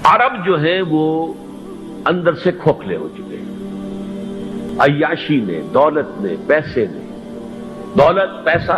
عرب جو ہیں وہ اندر سے کھوکھلے ہو چکے ہیں، عیاشی نے، دولت نے، پیسے نے، دولت، پیسہ،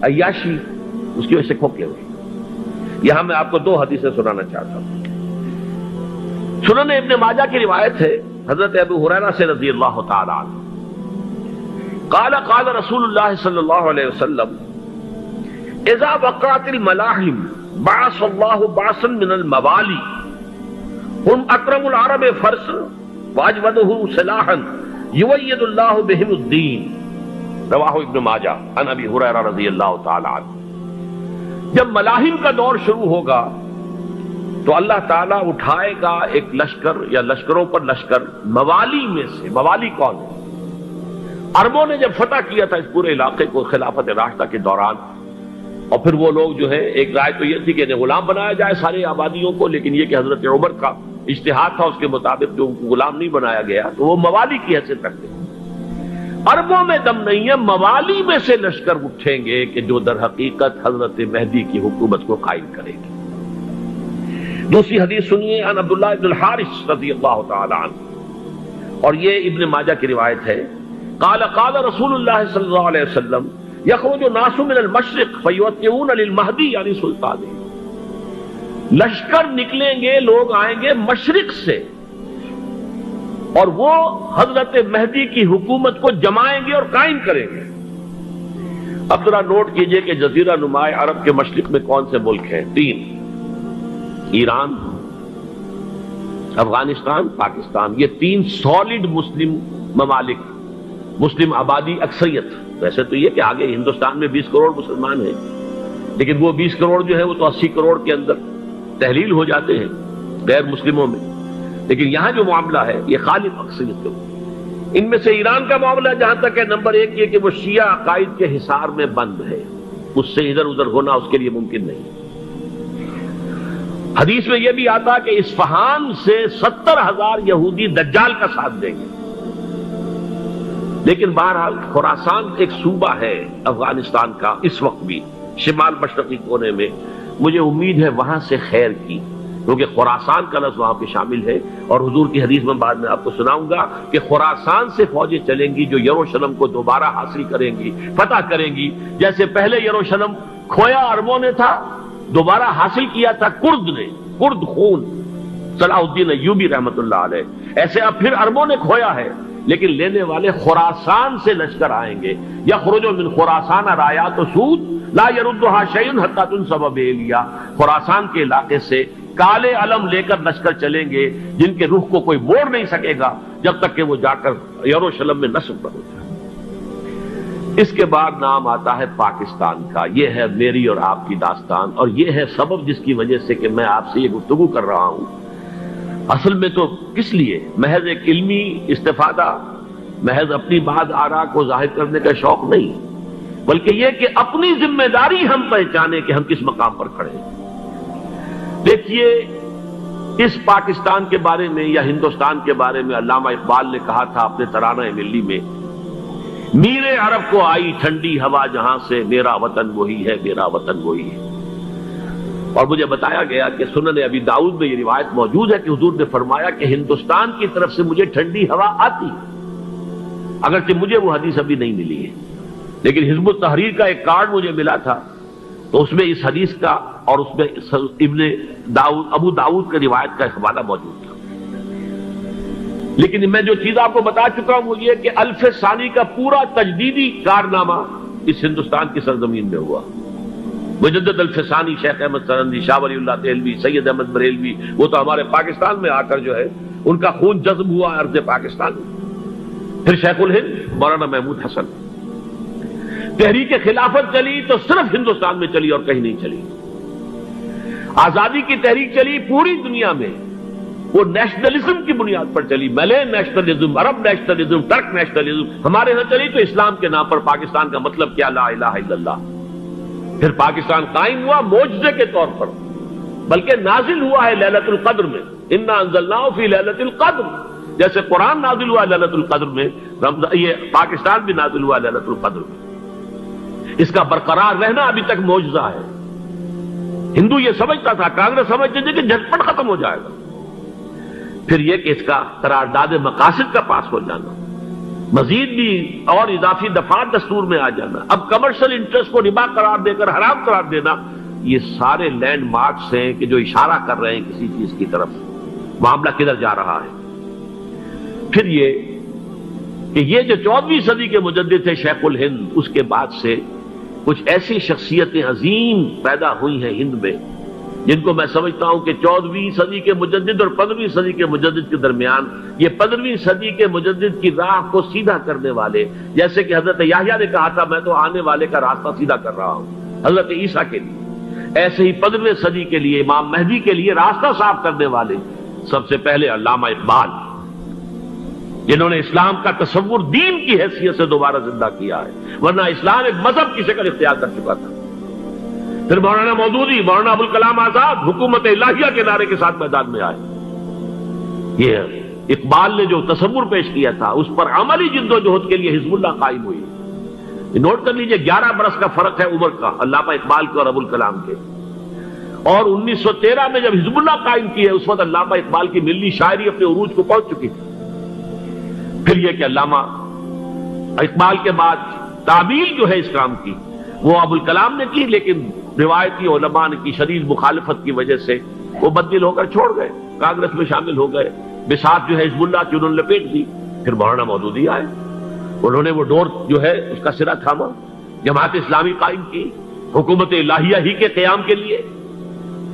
عیاشی، اس کی وجہ سے کھوکھلے ہوئے۔ یہاں میں آپ کو دو حدیثیں سنانا چاہتا ہوں۔ سنن ابن ماجہ کی روایت ہے حضرت ابو ہریرہ سے رضی اللہ تعالی عنہ، قال قال رسول اللہ صلی اللہ علیہ وسلم اذا وقعت الملاحم بعث اللہ بعثا من الموالی هم اکرم العرب فرسا واجودہ سلاحا یوید اللہ بہم الدین، رواہ ابن ماجہ عن ابی ہریرہ رضی اللہ تعالی عنہ۔ جب ملاحم کا دور شروع ہوگا تو اللہ تعالیٰ اٹھائے گا ایک لشکر یا لشکروں پر لشکر موالی میں سے۔ موالی کون ہے؟ عربوں نے جب فتح کیا تھا اس پورے علاقے کو خلافت راشدہ کے دوران، اور پھر وہ لوگ جو ہے، ایک رائے تو یہ تھی کہ انہیں غلام بنایا جائے سارے آبادیوں کو، لیکن یہ کہ حضرت عمر کا اجتہاد تھا، اس کے مطابق جو غلام نہیں بنایا گیا تو وہ موالی کی حیثیت رکھتے ہیں۔ عربوں میں دم نہیں ہے، موالی میں سے لشکر اٹھیں گے کہ جو در حقیقت حضرت مہدی کی حکومت کو قائم کرے گی۔ دوسری حدیث سنیے، عن عبداللہ ابن الحارث رضی اللہ تعالی عنہ، اور یہ ابن ماجہ کی روایت ہے، قال قال رسول اللہ صلی اللہ علیہ وسلم یخرج الناس من المشرق فیوطئون للمہدی یعنی سلطان، لشکر نکلیں گے، لوگ آئیں گے مشرق سے، اور وہ حضرت مہدی کی حکومت کو جمائیں گے اور قائم کریں گے۔ اب ذرا نوٹ کیجئے کہ جزیرہ نما عرب کے مشرق میں کون سے ملک ہیں؟ تین: ایران، افغانستان، پاکستان۔ یہ تین سالڈ مسلم ممالک، مسلم آبادی اکثریت۔ ویسے تو یہ کہ آگے ہندوستان میں 20 کروڑ مسلمان ہیں، لیکن وہ 20 کروڑ جو ہے وہ تو 80 کروڑ کے اندر تحلیل ہو جاتے ہیں غیر مسلموں میں، لیکن یہاں جو معاملہ ہے یہ خالص اکثریت کے اوپر۔ ان میں سے ایران کا معاملہ جہاں تک ہے، نمبر 1 یہ کہ وہ شیعہ عقائد کے حصار میں بند ہے، اس سے ادھر ادھر ہونا اس کے لیے ممکن نہیں۔ حدیث میں یہ بھی آتا کہ اصفہان سے 70,000 یہودی دجال کا ساتھ دیں گے، لیکن بہرحال خراسان ایک صوبہ ہے افغانستان کا اس وقت بھی شمال مشرقی کونے میں، مجھے امید ہے وہاں سے خیر کی، کیونکہ خراسان کا لفظ وہاں پہ شامل ہے، اور حضور کی حدیث میں بعد میں آپ کو سناؤں گا کہ خراسان سے فوجیں چلیں گی جو یروشلم کو دوبارہ حاصل کریں گی، فتح کریں گی۔ جیسے پہلے یروشلم کھویا عربوں نے تھا، دوبارہ حاصل کیا تھا کرد نے، کرد خون صلاح الدین ایوبی رحمت اللہ علیہ، ایسے اب پھر عربوں نے کھویا ہے، لیکن لینے والے خراسان سے لشکر آئیں گے۔ یخرج من خراسان رایات سود لا یردها شیء حتی تنصب بیلیا، خراسان کے علاقے سے کالے علم لے کر لشکر چلیں گے جن کے رخ کو کوئی موڑ نہیں سکے گا جب تک کہ وہ جا کر یروشلم میں نصب نہ ہو جائے۔ اس کے بعد نام آتا ہے پاکستان کا۔ یہ ہے میری اور آپ کی داستان، اور یہ ہے سبب جس کی وجہ سے کہ میں آپ سے یہ گفتگو کر رہا ہوں۔ اصل میں تو کس لیے؟ محض ایک علمی استفادہ، محض اپنی بات آراء کو ظاہر کرنے کا شوق نہیں، بلکہ یہ کہ اپنی ذمہ داری ہم پہچانے کہ ہم کس مقام پر کھڑے ہیں۔ دیکھیے، اس پاکستان کے بارے میں یا ہندوستان کے بارے میں علامہ اقبال نے کہا تھا اپنے ترانہ ملی میں، میر عرب کو آئی ٹھنڈی ہوا جہاں سے، میرا وطن وہی ہے، میرا وطن وہی ہے۔ اور مجھے بتایا گیا کہ سنن ابی داؤد میں یہ روایت موجود ہے کہ حضور نے فرمایا کہ ہندوستان کی طرف سے مجھے ٹھنڈی ہوا آتی ہے، اگرچہ مجھے وہ حدیث ابھی نہیں ملی ہے، لیکن حزب التحریر کا ایک کارڈ مجھے ملا تھا، تو اس میں اس حدیث کا اور اس میں ابن داؤد ابو داؤد کی روایت کا حوالہ موجود تھا۔ لیکن میں جو چیز آپ کو بتا چکا ہوں وہ یہ کہ الف ثانی کا پورا تجدیدی کارنامہ اس ہندوستان کی سرزمین میں ہوا۔ مجدد الف ثانی شیخ احمد سرندی، شاہ ولی اللہ دہلوی، سید احمد بریلوی، وہ تو ہمارے پاکستان میں آ کر جو ہے ان کا خون جذب ہوا ارض پاکستان میں۔ پھر شیخ الہند مولانا محمود حسن۔ تحریک خلافت چلی تو صرف ہندوستان میں چلی اور کہیں نہیں چلی۔ آزادی کی تحریک چلی پوری دنیا میں، وہ نیشنلزم کی بنیاد پر چلی، ملے نیشنلزم، عرب نیشنلزم، ٹرک نیشنلزم۔ ہمارے ہاں چلی تو اسلام کے نام پر، پاکستان کا مطلب کیا؟ لا الہ الا اللہ۔ پھر پاکستان قائم ہوا معجزے کے طور پر، بلکہ نازل ہوا ہے لیلۃ القدر میں، انا انزلناہ فی لیلۃ القدر، جیسے قرآن نازل ہوا لیلۃ القدر میں، یہ پاکستان بھی نازل ہوا لیلۃ القدر میں۔ اس کا برقرار رہنا ابھی تک معجزہ ہے۔ ہندو یہ سمجھتا تھا، کانگریس سمجھتے تھے کہ جھٹپٹ ختم ہو جائے گا۔ پھر یہ کہ اس کا قرارداد مقاصد کا پاس ہو جانا، مزید بھی اور اضافی دفعات دستور میں آ جانا، اب کمرشل انٹرسٹ کو ربا قرار دے کر حرام قرار دینا، یہ سارے لینڈ مارکس ہیں کہ جو اشارہ کر رہے ہیں کسی چیز کی طرف، معاملہ کدھر جا رہا ہے۔ پھر یہ کہ یہ جو 14ویں صدی کے مجدد تھے شیخ الہند، اس کے بعد سے کچھ ایسی شخصیتیں عظیم پیدا ہوئی ہیں ہند میں، جن کو میں سمجھتا ہوں کہ 14ویں صدی کے مجدد اور 15ویں صدی کے مجدد کے درمیان یہ 15ویں صدی کے مجدد کی راہ کو سیدھا کرنے والے، جیسے کہ حضرت یحییٰ نے کہا تھا میں تو آنے والے کا راستہ سیدھا کر رہا ہوں حضرت عیسیٰ کے لیے، ایسے ہی 15ویں صدی کے لیے امام مہدی کے لیے راستہ صاف کرنے والے سب سے پہلے علامہ اقبال، جنہوں نے اسلام کا تصور دین کی حیثیت سے دوبارہ زندہ کیا ہے، ورنہ اسلام ایک مذہب کی شکل اختیار کر چکا تھا۔ پھر مولانا مودودی، مولانا ابوالکلام آزاد حکومت الہیہ کے نعرے کے ساتھ میدان میں آئے۔ یہ اقبال نے جو تصور پیش کیا تھا اس پر عملی جد و جہد کے لیے حزب اللہ قائم ہوئی۔ نوٹ کر لیجئے 11 برس کا فرق ہے عمر کا علامہ اقبال کے اور ابوالکلام کے، اور 1913 میں جب حزب اللہ قائم کی ہے اس وقت علامہ اقبال کی ملی شاعری اپنے عروج کو پہنچ چکی تھی۔ پھر یہ کہ علامہ اقبال کے بعد تعبیل جو ہے اس کام کی وہ ابوالکلام نے کی، لیکن روایتی علماء کی شدید مخالفت کی وجہ سے وہ بددل ہو کر چھوڑ گئے، کانگریس میں شامل ہو گئے، بساط جو ہے حزب اللہ کی انہوں نے لپیٹ دی۔ پھر مولانا مودودی آئے، انہوں نے وہ ڈور جو ہے اس کا سرا تھاما، جماعت اسلامی قائم کی حکومت الہیہ ہی کے قیام کے لیے۔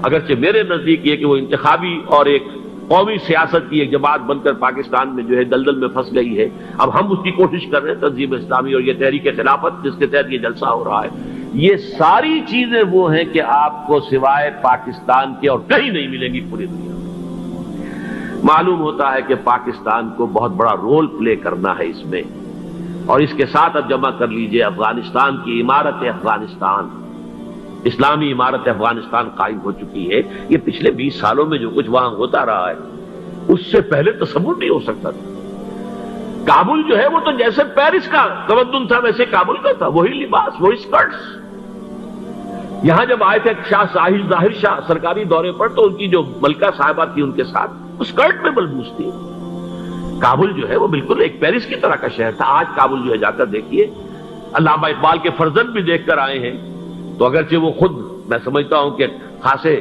اگرچہ میرے نزدیک یہ کہ وہ انتخابی اور ایک قومی سیاست کی ایک جماعت بن کر پاکستان میں جو ہے دلدل میں پھنس گئی ہے، اب ہم اس کی کوشش کر رہے ہیں تنظیم اسلامی اور یہ تحریک خلافت جس کے تحت یہ جلسہ ہو رہا ہے، یہ ساری چیزیں وہ ہیں کہ آپ کو سوائے پاکستان کے اور کہیں نہیں ملیں گی پوری دنیا میں۔ معلوم ہوتا ہے کہ پاکستان کو بہت بڑا رول پلے کرنا ہے اس میں، اور اس کے ساتھ اب جمع کر لیجئے افغانستان کی عمارت افغانستان، اسلامی عمارت افغانستان قائم ہو چکی ہے۔ یہ پچھلے 20 سالوں میں جو کچھ وہاں ہوتا رہا ہے اس سے پہلے تصور نہیں ہو سکتا تھا۔ کابل جو ہے وہ تو جیسے پیرس کا تمدن تھا ویسے کابل کا تھا، وہی لباس، وہی سکرٹس۔ یہاں جب آئے تھے شاہ ساحل ظاہر شاہ سرکاری دورے پر تو ان کی جو ملکہ صاحبہ تھی ان کے ساتھ وہ سکرٹ میں ملبوس تھی۔ کابل جو ہے وہ بالکل ایک پیرس کی طرح کا شہر تھا۔ آج کابل جو ہے جا کر دیکھیے، علامہ اقبال کے فرزند بھی دیکھ کر آئے ہیں، تو اگرچہ وہ خود میں سمجھتا ہوں کہ خاصے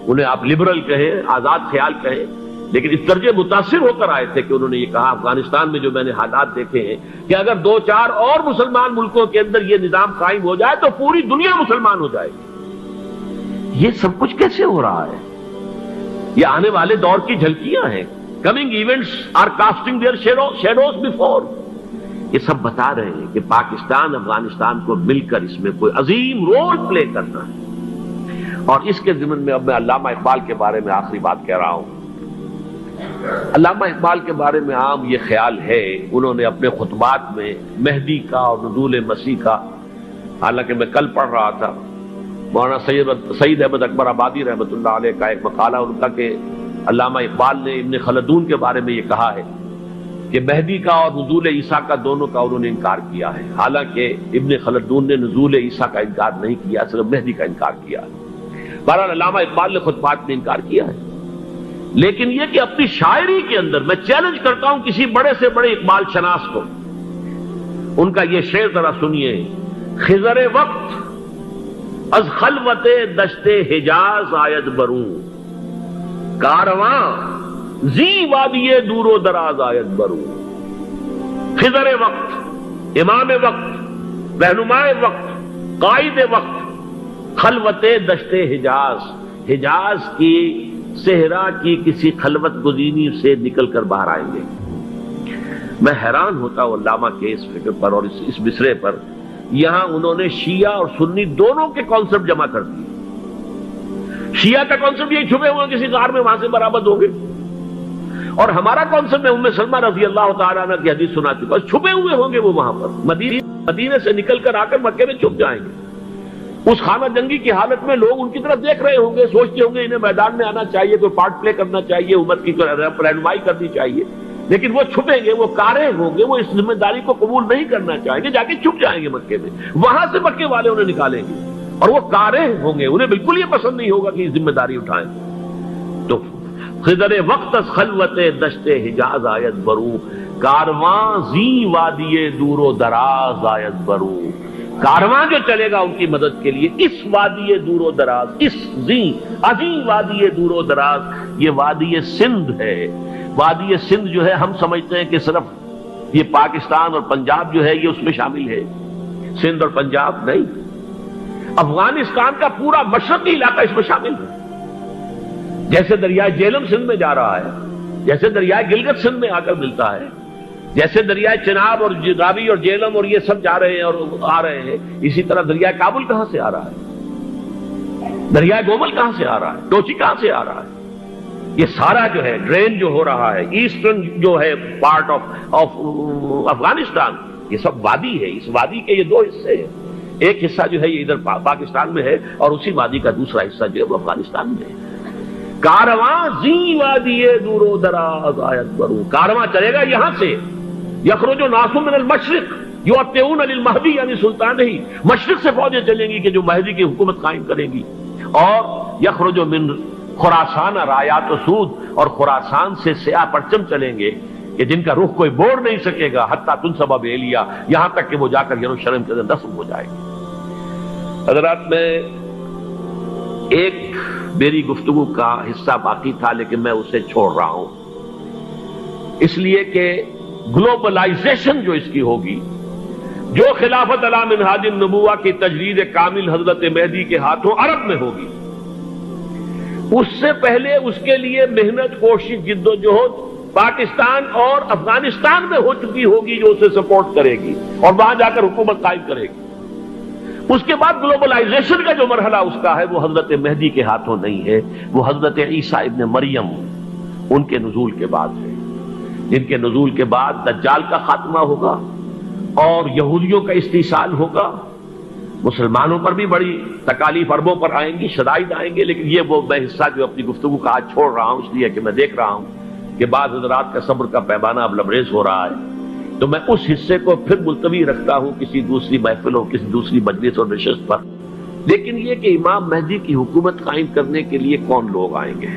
انہیں آپ لبرل کہیں، آزاد خیال کہیں، لیکن اس درجے متاثر ہو کر آئے تھے کہ انہوں نے یہ کہا افغانستان میں جو میں نے حالات دیکھے ہیں کہ اگر 2-4 اور مسلمان ملکوں کے اندر یہ نظام قائم ہو جائے تو پوری دنیا مسلمان ہو جائے گی۔ یہ سب کچھ کیسے ہو رہا ہے؟ یہ آنے والے دور کی جھلکیاں ہیں۔ Coming events are casting their shadows before. یہ سب بتا رہے ہیں کہ پاکستان افغانستان کو مل کر اس میں کوئی عظیم رول پلے کرنا ہے۔ اور اس کے ضمن میں اب میں علامہ اقبال کے بارے میں آخری بات کہہ رہا ہوں۔ علامہ اقبال کے بارے میں عام یہ خیال ہے، انہوں نے اپنے خطبات میں مہدی کا اور نزول مسیح کا، حالانکہ میں کل پڑھ رہا تھا مولانا سید احمد اکبر آبادی رحمۃ اللہ علیہ کا ایک مقالہ ان کا کہ علامہ اقبال نے ابن خلدون کے بارے میں یہ کہا ہے کہ مہدی کا اور نزول عیسیٰ کا دونوں کا انہوں نے انکار کیا ہے، حالانکہ ابن خلدون نے نزول عیسیٰ کا انکار نہیں کیا، صرف مہدی کا انکار کیا ہے۔ بہرحال علامہ اقبال نے خطبات میں انکار کیا ہے، لیکن یہ کہ اپنی شاعری کے اندر میں چیلنج کرتا ہوں کسی بڑے سے بڑے اقبال شناس کو، ان کا یہ شعر ذرا سنیے: خضر وقت از خلوت دشت حجاز آید بروں، کارواں زی وادی دور و دراز آید بروں۔ خضر وقت، امام وقت، رہنمائے وقت، قائد وقت، خلوت دشت حجاز، حجاز کی صحرا کی کسی خلوت گزینی سے نکل کر باہر آئیں گے۔ میں حیران ہوتا ہوں علامہ کے اس فکر پر اور اس مصرے پر۔ یہاں انہوں نے شیعہ اور سنی دونوں کے کانسیپٹ جمع کر دیے۔ شیعہ کا کانسیپٹ یہی چھپے ہوئے کسی غار میں وہاں سے برآمد ہوں گے، اور ہمارا کانسیپٹ میں ام سلمہ رضی اللہ تعالیٰ عنہ کی حدیث سنا چکا، چھپے ہوئے ہوں گے وہ وہاں پر، مدینے سے نکل کر آ کر مکے میں چھپ جائیں گے۔ اس خانہ جنگی کی حالت میں لوگ ان کی طرف دیکھ رہے ہوں گے، سوچتے ہوں گے انہیں میدان میں آنا چاہیے، کوئی پارٹ پلے کرنا چاہیے، امت کی رہنمائی کرنی چاہیے، لیکن وہ چھپیں گے، وہ کارے ہوں گے، وہ اس ذمہ داری کو قبول نہیں کرنا چاہیں گے، جا کے چھپ جائیں گے مکے میں، وہاں سے مکے والے انہیں نکالیں گے اور وہ کاریں ہوں گے، انہیں بالکل یہ پسند نہیں ہوگا کہ یہ ذمہ داری اٹھائیں. تو خضر وقت از خلوت دشت حجاز آیت برو، کارواں زی وادی دور و دراز آیت برو. کارواں جو چلے گا ان کی مدد کے لیے اس وادی دور و دراز، اس زی عظیم وادی دور و دراز، یہ وادی سندھ ہے. وادی سندھ جو ہے ہم سمجھتے ہیں کہ صرف یہ پاکستان اور پنجاب جو ہے یہ اس میں شامل ہے، سندھ اور پنجاب نہیں، افغانستان کا پورا مشرقی علاقہ اس میں شامل ہے. جیسے دریائے جیلم سندھ میں جا رہا ہے، جیسے دریائے گلگت سندھ میں آ کر ملتا ہے، جیسے دریائے چناب اور راوی اور جیلم اور یہ سب جا رہے ہیں اور آ رہے ہیں، اسی طرح دریائے کابل کہاں سے آ رہا ہے، دریائے گومل کہاں سے آ رہا ہے، ٹوچی کہاں سے آ رہا ہے. یہ سارا جو ہے ڈرین جو ہو رہا ہے، ایسٹرن جو ہے پارٹ آف افغانستان، یہ سب وادی ہے. اس وادی کے یہ دو حصے ہیں، ایک حصہ جو ہے یہ ادھر پاکستان میں ہے اور اسی وادی کا دوسرا حصہ جو ہے وہ افغانستان میں ہے. کارواں زی وادی دور و دراز آیت برو، کارواں چلے گا یہاں سے. یخرج ناس من المشرق یؤتون للمہدی یعنی سلطان ہی، مشرق سے فوجیں چلیں گی کہ جو مہدی کی حکومت قائم کریں گی. اور یخرج من خراسان رایات و سود، اور خراسان سے سیاہ پرچم چلیں گے کہ جن کا رخ کوئی موڑ نہیں سکے گا، حتیٰ تنصب بیلیا، یہاں تک کہ وہ جا کر یروشلم کے اندر نصب ہو جائے گی. حضرات، میں ایک میری گفتگو کا حصہ باقی تھا لیکن میں اسے چھوڑ رہا ہوں، اس لیے کہ گلوبلائزیشن جو اس کی ہوگی، جو خلافت علی منہاج النبوہ کی تجرید کامل حضرت مہدی کے ہاتھوں عرب میں ہوگی، اس سے پہلے اس کے لیے محنت، کوشش، جد و جہد پاکستان اور افغانستان میں ہو چکی ہوگی جو اسے سپورٹ کرے گی اور وہاں جا کر حکومت قائم کرے گی. اس کے بعد گلوبلائزیشن کا جو مرحلہ اس کا ہے وہ حضرت مہدی کے ہاتھوں نہیں ہے، وہ حضرت عیسیٰ ابن مریم ان کے نزول کے بعد ہے، جن کے نزول کے بعد دجال کا خاتمہ ہوگا اور یہودیوں کا استحصال ہوگا. مسلمانوں پر بھی بڑی تکالیف عربوں پر آئیں گی، شدائد آئیں گے، لیکن یہ وہ میں حصہ جو اپنی گفتگو کا آج چھوڑ رہا ہوں اس لیے کہ میں دیکھ رہا ہوں کہ بعض حضرات کا صبر کا پیمانہ اب لبریز ہو رہا ہے، تو میں اس حصے کو پھر ملتوی رکھتا ہوں کسی دوسری محفل اور کسی دوسری مجلس اور نشست پر. لیکن یہ کہ امام مہدی کی حکومت قائم کرنے کے لیے کون لوگ آئیں گے،